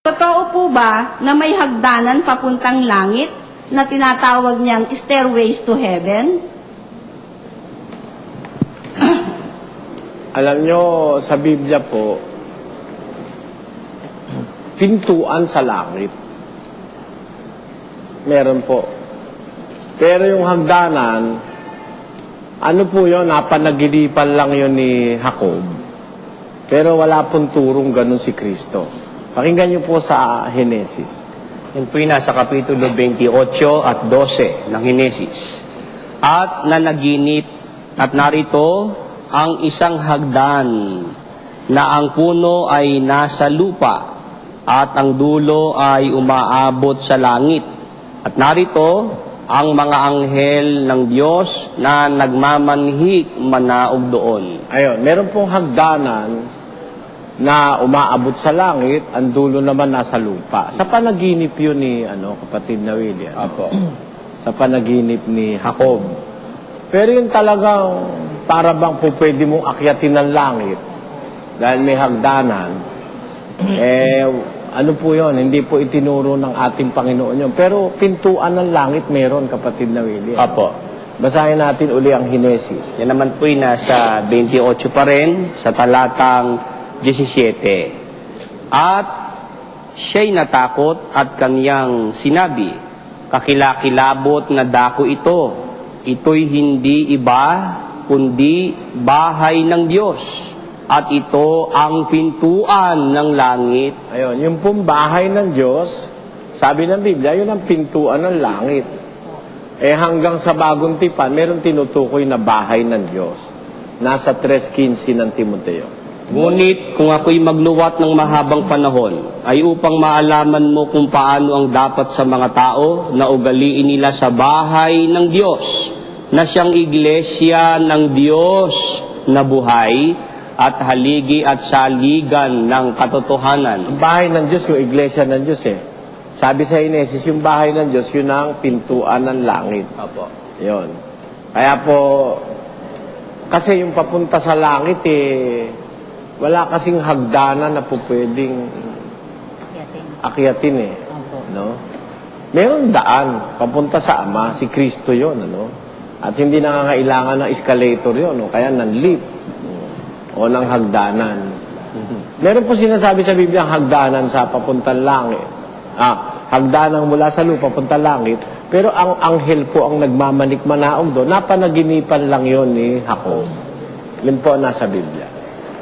Totoo po ba na may hagdanan papuntang langit na tinatawag niyang stairways to heaven? Alam nyo, sa Biblia po, pintuan sa langit. Meron po. Pero yung hagdanan, ano po yun, napanaginipan lang yun ni Jacob. Pero wala pong turong ganun si Kristo. Pakinggan nyo po sa Henesis. Yan po yung nasa Kapitulo 28 at 12 ng Henesis. At nanaginip, at narito ang isang hagdan na ang puno ay nasa lupa at ang dulo ay umaabot sa langit. At narito ang mga anghel ng Diyos na nagmamanhik manaog doon. Ayun, meron pong hagdanan na umaabot sa langit, ang dulo naman nasa lupa. Sa panaginip yun ni kapatid na William. Apo. Sa panaginip ni Jacob. Pero yung talagang para bang po pwede mong akyatin ng langit dahil may hagdanan, ano po yun? Hindi po itinuro ng ating Panginoon yun. Pero pintuan ng langit meron, kapatid na William. Apo. Basahin natin uli ang Henesis. Yan naman po yung nasa 28 pa rin, sa talatang 17. At siya'y natakot at kaniyang sinabi, kakilakilabot na dako ito. Ito'y hindi iba, kundi bahay ng Diyos. At ito ang pintuan ng langit. Ayun, yung pong bahay ng Diyos, sabi ng Biblia, yun ang pintuan ng langit. Hanggang sa bagong tipan, meron tinutukoy na bahay ng Diyos. Nasa 3:15 ng Timoteo. Ngunit kung ako'y magluwat ng mahabang panahon, ay upang maalaman mo kung paano ang dapat sa mga tao na ugaliin nila sa bahay ng Diyos, na siyang iglesia ng Diyos na buhay at haligi at saligan ng katotohanan. Ang bahay ng Diyos, yung iglesia ng Diyos Sabi sa Henesis, yung bahay ng Diyos, yun ang pintuan ng langit. Apo. Yun. Kaya po, kasi yung papunta sa langit wala kasing hagdanan na po pwedeng akyatin no? Meron daan papunta sa Ama, si Kristo yun, At hindi nangangailangan ng escalator yun, kaya ng lift o ng hagdanan. Meron po sinasabi sa Biblia ang hagdanan sa papuntang langit. Hagdanan mula sa lupa papuntang langit, pero ang anghel po ang nagmamanik manaog doon, napanaginipan lang yun ni Jacob. Yun po nasa Biblia.